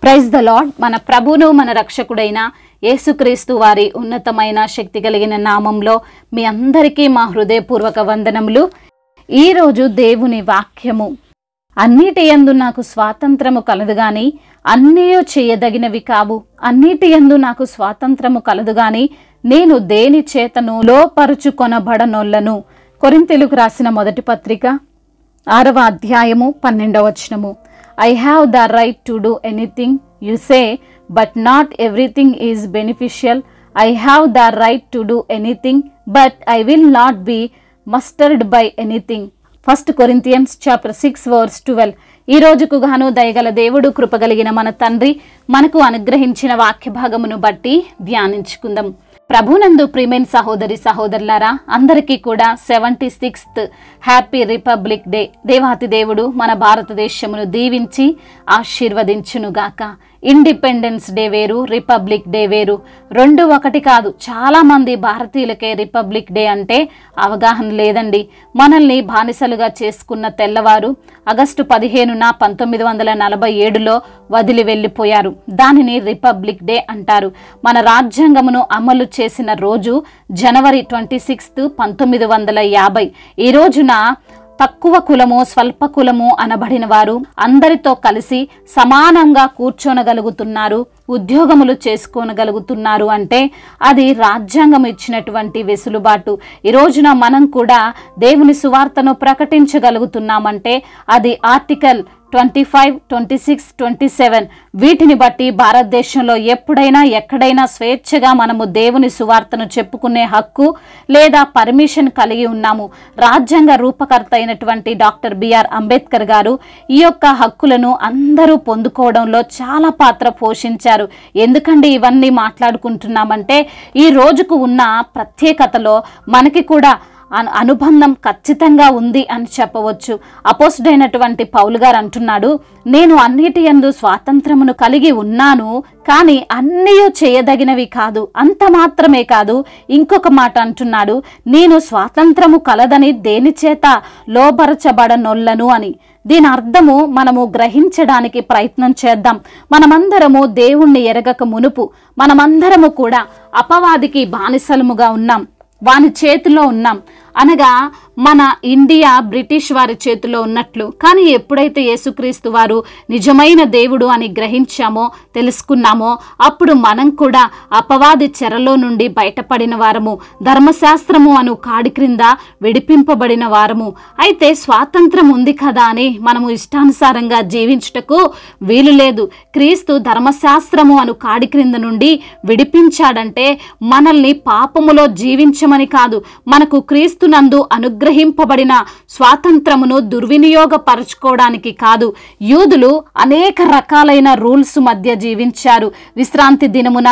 Praise the lord. మన ప్రభువును మన రక్షకుడైన యేసుక్రీస్తు వారి ఉన్నతమైన శక్తి కలిగిన నామంలో మీ అందరికీ మా హృదయపూర్వక వందనములు. ఈరోజు దేవుని వాక్యము, అన్నిటి యందు నాకు స్వాతంత్రము కలదు గాని అన్నీయు చేయదగినవి కావు. అన్నిటి యందు నాకు స్వాతంత్రము కలదు గాని నేను దేని చేతను లోపరుచుకొనబడనొల్లను. కొరింథీయులకు రాసిన మొదటి పత్రిక 6వ అధ్యాయము 12వ వచనము. I have the right to do anything you say, but not everything is beneficial. I have the right to do anything, but I will not be mastered by anything. 1 Corinthians chapter 6 verse 12. ఈ రోజుకు గాను దయగల దేవుడు, కృపగలిగిన మన తండ్రి మనకు అనుగ్రహించిన వాక్య భాగమును బట్టి ధ్యానించుకుందాం. ప్రభునందు ప్రియమైన సహోదరి సహోదరులారా, అందరికీ కూడా 76th హ్యాపీ రిపబ్లిక్ డే. దేవాతి దేవుడు మన భారతదేశమును దీవించి ఆశీర్వదించునుగాక. ఇండిపెండెన్స్ డే వేరు, రిపబ్లిక్ డే వేరు, రెండు ఒకటి కాదు. చాలా మంది భారతీయులకే రిపబ్లిక్ డే అంటే అవగాహన లేదండి. మనల్ని బానిసలుగా చేసుకున్న తెల్లవారు ఆగస్టు 15న 1947లో వదిలి వెళ్ళిపోయారు. దానిని రిపబ్లిక్ డే అంటారు. మన రాజ్యాంగమును అమలు చేసిన రోజు జనవరి 26, 1950. ఈ రోజున తక్కువ కులము, స్వల్ప కులము అనబడిన వారు అందరితో కలిసి సమానంగా కూర్చోనగలుగుతున్నారు, ఉద్యోగములు చేసుకోనగలుగుతున్నారు అంటే అది రాజ్యాంగం ఇచ్చినటువంటి వెసులుబాటు. ఈ రోజున మనం కూడా దేవుని సువార్తను ప్రకటించగలుగుతున్నామంటే అది ఆర్టికల్ 25, 26, 27 వీటిని బట్టి భారతదేశంలో ఎప్పుడైనా ఎక్కడైనా స్వేచ్ఛగా మనము దేవుని సువార్తను చెప్పుకునే హక్కు లేదా పర్మిషన్ కలిగి ఉన్నాము. రాజ్యాంగ రూపకర్త అయినటువంటి డాక్టర్ బిఆర్ అంబేద్కర్ గారు ఈ యొక్క హక్కులను అందరూ పొందుకోవడంలో చాలా పాత్ర పోషించారు. ఎందుకండి ఇవన్నీ మాట్లాడుకుంటున్నామంటే ఈ రోజుకు ఉన్న ప్రత్యేకతలో మనకి కూడా అనుబంధం ఖచ్చితంగా ఉంది అని చెప్పవచ్చు. అపోస్తుడైనటువంటి పౌలు గారు అంటున్నాడు, నేను అన్నిటి యందు స్వాతంత్రమును కలిగి ఉన్నాను, కానీ అన్నీ చేయదగినవి కాదు. అంత మాత్రమే కాదు, ఇంకొక మాట అంటున్నాడు, నేను స్వాతంత్రము కలదని దేని చేత లోబరచబడనొల్లను అని. దీని అర్థము మనము గ్రహించడానికి ప్రయత్నం చేద్దాం. మనమందరము దేవుణ్ణి ఎరగక మునుపు మనమందరము కూడా అపవాదికి బానిసలముగా ఉన్నాం, వాని చేతిలో ఉన్నాం. అనగా మన ఇండియా బ్రిటిష్ వారి చేతిలో ఉన్నట్లు. కానీ ఎప్పుడైతే యేసుక్రీస్తు వారు నిజమైన దేవుడు అని గ్రహించామో, తెలుసుకున్నామో, అప్పుడు మనం కూడా అపవాది చెరలో నుండి బయటపడిన వారము, ధర్మశాస్త్రము అను కాడి క్రింద విడిపింపబడిన వారము. అయితే స్వాతంత్రం ఉంది కదా అని మనము ఇష్టానుసారంగా జీవించుటకు వీలు లేదు. క్రీస్తు ధర్మశాస్త్రము అను కాడి క్రింద నుండి విడిపించాడంటే మనల్ని పాపములో జీవించమని కాదు, మనకు క్రీస్తు నందు అనుగ్రహింపబడిన స్వాతంత్రమును దుర్వినియోగపరచుకోవడానికి కాదు. యూదులు అనేక రకాలైన రూల్స్ మధ్య జీవించారు. విశ్రాంతి దినమున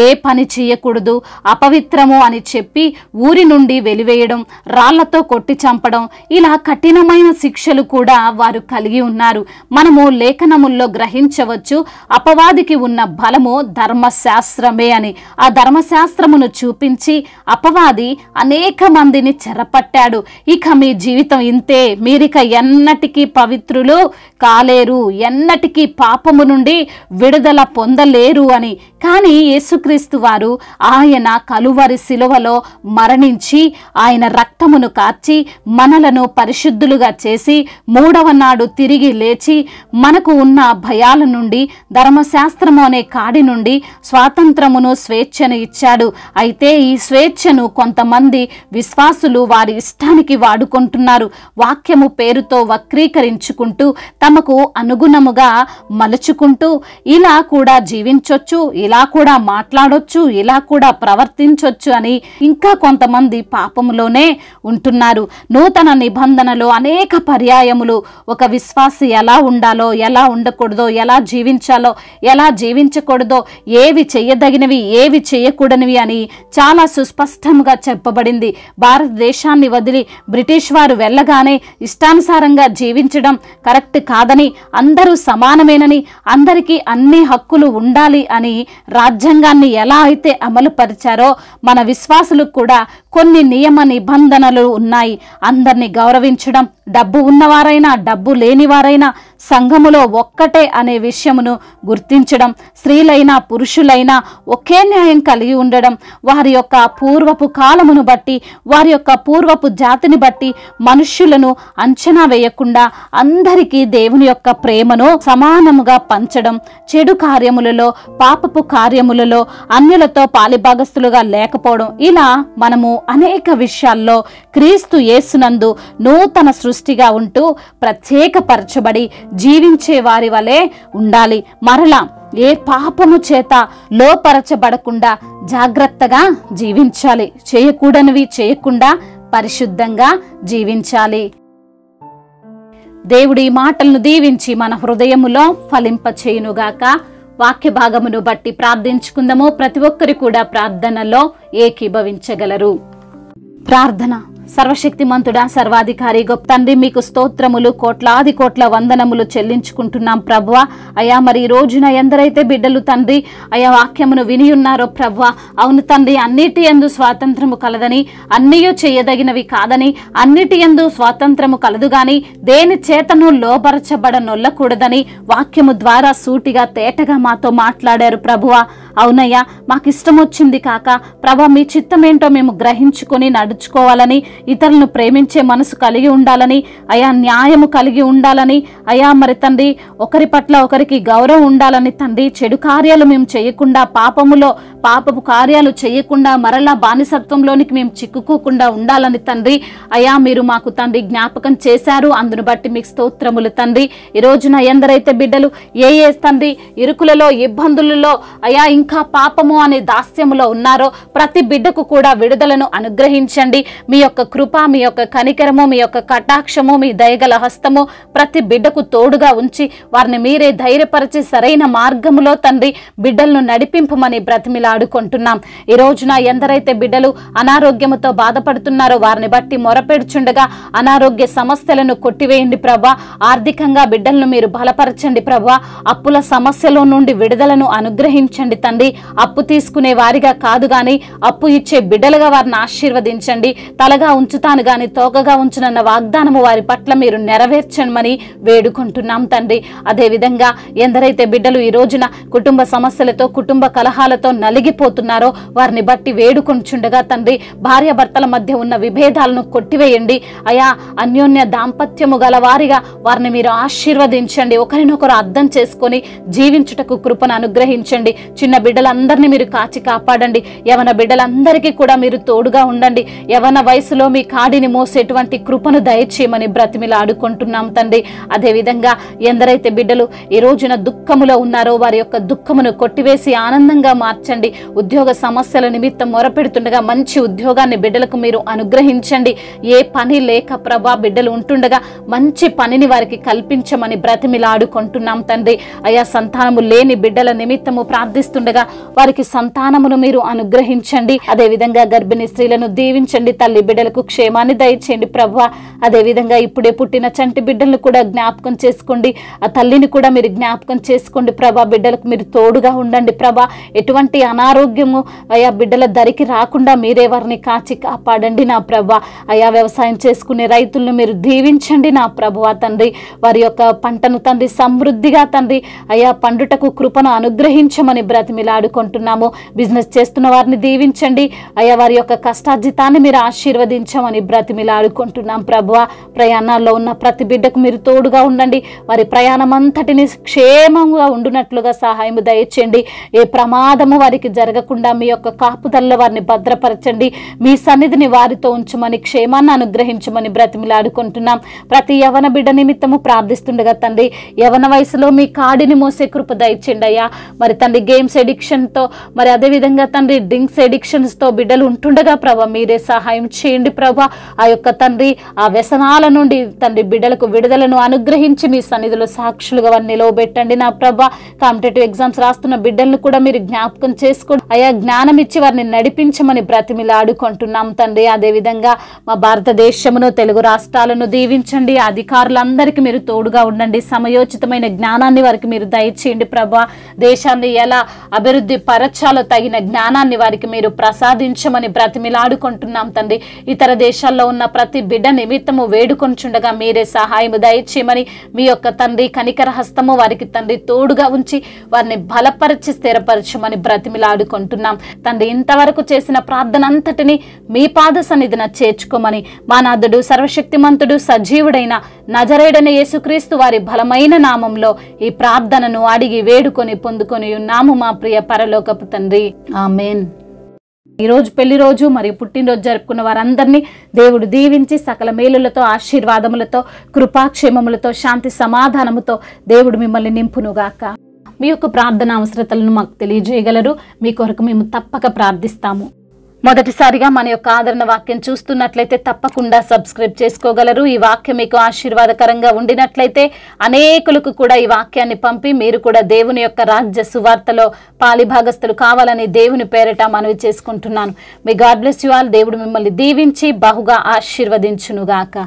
ఏ పని చేయకూడదు, అపవిత్రము అని చెప్పి ఊరి నుండి వెలివేయడం, రాళ్లతో కొట్టి చంపడం, ఇలా కఠినమైన శిక్షలు కూడా వారు కలిగి ఉన్నారు. మనము లేఖనముల్లో గ్రహించవచ్చు, అపవాదికి ఉన్న బలము ధర్మశాస్త్రమే అని. ఆ ధర్మశాస్త్రమును చూపించి అపవాది అనేక మందిని చెరపట్టాడు. ఇక మీ జీవితం ఇంతే, మీరిక ఎన్నటికీ పవిత్రులు కాలేరు, ఎన్నటికీ పాపము నుండి విడుదల పొందలేరు అని. కానీ యేసుక్రీస్తు వారు ఆయన కలువరి శిలువలో మరణించి ఆయన రక్తమును కార్చి మనలను పరిశుద్ధులుగా చేసి 3వ నాడు తిరిగి లేచి మనకు ఉన్న భయాల నుండి, ధర్మశాస్త్రము అనే కాడి నుండి స్వాతంత్రమును, స్వేచ్ఛను ఇచ్చాడు. అయితే ఈ స్వేచ్ఛను కొంతమంది విశ్వాసులు వారి ఇష్టానికి వాడుకుంటున్నారు. వాక్యము పేరుతో వక్రీకరించుకుంటూ, తమకు అనుగుణముగా మలుచుకుంటూ ఇలా కూడా జీవించొచ్చు, ఇలా కూడా మాట్లాడొచ్చు, ఇలా కూడా ప్రవర్తించొచ్చు అని ఇంకా కొంతమంది పాపములోనే ఉంటున్నారు. నూతన నిబంధనలో అనేక పర్యాయములు ఒక విశ్వాసి ఎలా ఉండాలో, ఎలా ఉండకూడదో, ఎలా జీవించాలో, ఎలా జీవించకూడదో, ఏవి చేయదగినవి, ఏవి చేయకూడనివి అని చాలా సుస్పష్టంగా చెప్పబడింది. భారతదేశాన్ని వదిలి బ్రిటిష్ వారు వెళ్ళగానే ఇష్టానుసారంగా జీవించడం కరెక్ట్ కాదని, అందరూ సమానమేనని, అందరికీ అన్ని హక్కులు ఉండాలి అని రాజ్యాంగాన్ని ఎలా అయితే అమలు పరిచారో మన విశ్వాసులకు కూడా కొన్ని నియమ నిబంధనలు ఉన్నాయి. అందరినీ గౌరవించడం, డబ్బు ఉన్నవారైనా డబ్బు లేనివారైనా, సంఘములో ఒక్కటే అనే విషయమును గుర్తించడం, స్త్రీలైనా పురుషులైనా ఒకే న్యాయం కలిగి ఉండడం, వారి యొక్క పూర్వపు కాలమును బట్టి, వారి యొక్క పూర్వపు జాతిని బట్టి మనుష్యులను అంచనా వేయకుండా అందరికీ దేవుని యొక్క ప్రేమను సమానముగా పంచడం, చెడు కార్యములలో, పాపపు కార్యములలో అన్యులతో పాలిభాగస్తులుగా లేకపోవడం, ఇలా మనము అనేక విషయాల్లో క్రీస్తు యేసునందు నూతన సృష్టిగా ఉంటూ ప్రత్యేకపరచబడి జీవించే వారి వలె ఉండాలి. మరలా ఏ పాపము చేత లోపరచబడకుండా జాగ్రత్తగా జీవించాలి. చేయకూడనివి చేయకుండా పరిశుద్ధంగా జీవించాలి. దేవుడి మాటలను దీవించి మన హృదయములో ఫలింపచేయునుగాక. వాక్య భాగమును బట్టి ప్రార్థించుకుందాము. ప్రతి ఒక్కరు కూడా ప్రార్థనలో ఏకీభవించగలరు. ప్రార్థన. సర్వశక్తిమంతుడా, సర్వాధికారి గొప్ప తండ్రి, మీకు స్తోత్రములు, కోట్లాది కోట్ల వందనములు చెల్లించుకుంటున్నాం ప్రభువా. అయా మరి ఈ రోజున ఎందరైతే బిడ్డలు తండ్రి అయా వాక్యమును విని ఉన్నారో ప్రభువా, అవును తండ్రి, అన్నిటి యందు స్వాతంత్రము కలదని, అన్నీయు చేయదగినవి కాదని, అన్నిటి యందు స్వాతంత్రము కలదు గాని దేని చేతను లోబరచబడనొల్లకూడదని వాక్యము ద్వారా సూటిగా తేటగా మాతో మాట్లాడారు ప్రభువా. అవునయ్యా, మాకు ఇష్టం వచ్చింది కాక ప్రభా, మీ చిత్తమేంటో మేము గ్రహించుకొని నడుచుకోవాలని, ఇతరులను ప్రేమించే మనసు కలిగి ఉండాలని, అయా న్యాయము కలిగి ఉండాలని, అయా మరి తండ్రి ఒకరి పట్ల ఒకరికి గౌరవం ఉండాలని తండ్రి, చెడు కార్యాలు మేము చేయకుండా, పాపపు కార్యాలు చేయకుండా, మరలా బానిసత్వంలోనికి మేము చిక్కుకోకుండా ఉండాలని తండ్రి అయా మీరు మాకు తండ్రి జ్ఞాపకం చేశారు. అందును బట్టి మీకు స్తోత్రములు తండ్రి. ఈ రోజున ఎందరైతే బిడ్డలు ఏ తండ్రి ఇరుకులలో, ఇబ్బందులలో, అయా ఇంకా పాపము అనే దాస్యములో ఉన్నారో ప్రతి బిడ్డకు కూడా విడుదలను అనుగ్రహించండి. మీ యొక్క కృప, మీ యొక్క కనికరము, మీ యొక్క కటాక్షము, మీ దయగల హస్తము ప్రతి బిడ్డకు తోడుగా ఉంచి వారిని మీరే ధైర్యపరిచి సరైన మార్గములో తండ్రి బిడ్డలను నడిపింపమని బ్రతిమిలాడుకుంటున్నాం. ఈ రోజున ఎందరైతే బిడ్డలు అనారోగ్యముతో బాధపడుతున్నారో వారిని బట్టి మొరపెడుచుండగా అనారోగ్య సమస్యలను కొట్టివేయండి ప్రభా. ఆర్థికంగా బిడ్డలను మీరు బలపరచండి ప్రభా. అప్పుల సమస్యలో నుండి విడుదలను అనుగ్రహించండి తండ్రి. అప్పు తీసుకునే వారిగా కాదు గాని అప్పు ఇచ్చే బిడ్డలుగా వారిని ఆశీర్వదించండి. తలగా ఉంచుతాను గాని తోకగా ఉంచునన్న వాగ్దానము వారి పట్ల మీరు నెరవేర్చమని వేడుకుంటున్నాం తండ్రి. అదే విధంగా ఎందరైతే బిడ్డలు ఈ రోజున కుటుంబ సమస్యలతో, కుటుంబ కలహాలతో నలిగిపోతున్నారో వారిని బట్టి వేడుకొంచుండగా తండ్రి భార్యాభర్తల మధ్య ఉన్న విభేదాలను కొట్టివేయండి. అయా అన్యోన్య దాంపత్యము గల వారిగా వారిని మీరు ఆశీర్వదించండి. ఒకరినొకరు అర్థం చేసుకొని జీవించుటకు కృపను అనుగ్రహించండి. చిన్న బిడ్డలందరినీ మీరు కాచి కాపాడండి. యవన బిడ్డలందరికీ కూడా మీరు తోడుగా ఉండండి. యవన వయసులో మీ కాడిని మోసేటువంటి కృపను దయచేయమని బ్రతిమిలాడుకుంటున్నాం తండ్రి. అదేవిధంగా ఎందరైతే బిడ్డలు ఈ రోజున దుఃఖములో ఉన్నారో వారి యొక్క దుఃఖమును కొట్టివేసి ఆనందంగా మార్చండి. ఉద్యోగ సమస్యల నిమిత్తం మొరపెడుతుండగా మంచి ఉద్యోగాన్ని బిడ్డలకు మీరు అనుగ్రహించండి. ఏ పని లేక ప్రభా బిడ్డలు ఉంటుండగా మంచి పనిని వారికి కల్పించమని బ్రతిమిలాడుకుంటున్నాం తండ్రి. అయా సంతానము లేని బిడ్డల నిమిత్తము ప్రార్థిస్తుండగా వారికి సంతానమును మీరు అనుగ్రహించండి. అదేవిధంగా గర్భిణీ స్త్రీలను దీవించండి. తల్లి బిడ్డలకు క్షేమాన్ని దయచేయండి ప్రభా. అదేవిధంగా ఇప్పుడే పుట్టిన చంటి బిడ్డలను కూడా జ్ఞాపకం చేసుకోండి. ఆ తల్లిని కూడా మీరు జ్ఞాపకం చేసుకోండి ప్రభా. బిడ్డలకు మీరు తోడుగా ఉండండి ప్రభా. ఎటువంటి అనారోగ్యము అయా బిడ్డల దరికి రాకుండా మీరే వారిని కాచి కాపాడండి నా ప్రభా. అయా వ్యవసాయం చేసుకునే రైతులను మీరు దీవించండి నా ప్రభువా తండ్రి. వారి యొక్క పంటను తండ్రి సమృద్ధిగా తండ్రి అయా పండుటకు కృపను అనుగ్రహించమని బ్రతిమిలాడుకుంటున్నాము. బిజినెస్ చేస్తున్న వారిని దీవించండి. అయా వారి యొక్క కష్టార్జితాన్ని మీరు ఆశీర్వదించమని బ్రతిమిలాడుకుంటున్నాం ప్రభువా. ప్రయాణాల్లో ఉన్న ప్రతి బిడ్డకు మీరు తోడుగా ఉండండి. వారి ప్రయాణం అంతటిని క్షేమంగా ఉండునట్లుగా సహాయం దయచేయండి. ఏ ప్రమాదము వారికి జరగకుండా మీ యొక్క కాపుదల్లో వారిని భద్రపరచండి. మీ సన్నిధిని వారితో ఉంచమని క్షేమాన్ని అనుగ్రహించమని బ్రతిమిలాడుకుంటున్నాం. ప్రతి యవన బిడ్డ నిమిత్తము ప్రార్థిస్తుండగా తండ్రి యవన వయసులో మీ కాడిని మోసే కృప దయచేయండి అయ్యా. మరి తండ్రి గేమ్స్ ఎడిక్షన్తో, మరి అదేవిధంగా తండ్రి డ్రింక్స్ ఎడిక్షన్స్తో బిడ్డలు ఉంటుండగా ప్రభా మీరే సహాయం చేయండి ప్రభా. ఆ యొక్క తండ్రి ఆ వ్యసనాల నుండి తండ్రి బిడ్డలకు విడుదలను అనుగ్రహించి మీ సన్నిధిలో సాక్షులుగా వారిని నిలవబెట్టండి నా ప్రభా. కాంపిటేటివ్ ఎగ్జామ్స్ రాస్తున్న బిడ్డలను కూడా మీరు జ్ఞాపకం చేసుకోండి అయా. జ్ఞానం ఇచ్చి వారిని నడిపించమని బ్రతిమిలాడుకుంటున్నాం తండ్రి. అదేవిధంగా మా భారతదేశమును, తెలుగు రాష్ట్రాలను దీవించండి. అధికారులందరికీ మీరు తోడుగా ఉండండి. సమయోచితమైన జ్ఞానాన్ని వారికి మీరు దయచేయండి ప్రభా. దేశాన్ని ఎలా అభివృద్ధి పరచాలో తగిన జ్ఞానాన్ని వారికి మీరు ప్రసాదించమని బ్రతిమిలాడుకుంటున్నాం తండ్రి. ఇతర దేశాల్లో ఉన్న ప్రతి బిడ్డ నిమిత్తము వేడుకొంచుండగా మీరే సహాయము దయచేయమని మీ యొక్క తండ్రి కనికర హస్తము వారికి తండ్రి తోడుగా ఉంచి వారిని బలపరిచి స్థిరపరచమని బ్రతిమిలాడుకుంటున్నాం తండ్రి. ఇంతవరకు చేసిన ప్రార్థన అంతటిని మీ పాద సన్నిధిన చేర్చుకోమని మా నాథుడు సర్వశక్తిమంతుడు సజీవుడైన నజరేయుడైన యేసుక్రీస్తు వారి బలమైన నామంలో ఈ ప్రార్థనను అడిగి వేడుకొని పొందుకొని ఉన్నాము మా ప్రియ పరలోకపు తండ్రి, ఆమేన్. ఈరోజు పెళ్లి రోజు మరియు పుట్టినరోజు జరుపుకున్న వారందరినీ దేవుడు దీవించి సకల మేలులతో ఆశీర్వాదములతో కృపాక్షేమములతో శాంతి సమాధానముతో దేవుడు మిమ్మల్ని నింపునుగాక. మీ యొక్క ప్రార్థన అవసరతలను మాకు తెలియజేయగలరు. మీ కొరకు మేము తప్పక ప్రార్థిస్తాము. మొదటిసారిగా మన యొక్క ఆదరణ వాక్యం చూస్తున్నట్లయితే తప్పకుండా సబ్స్క్రైబ్ చేసుకోగలరు. ఈ వాక్యం మీకు ఆశీర్వాదకరంగా ఉండినట్లయితే అనేకులకు కూడా ఈ వాక్యాన్ని పంపి మీరు కూడా దేవుని యొక్క రాజ్య సువార్తలో పాలిభాగస్తులు కావాలని దేవుని పేరిట మనవి చేసుకుంటున్నాను. May God bless you all. దేవుడు మిమ్మల్ని దీవించి బహుగా ఆశీర్వదించునుగాక.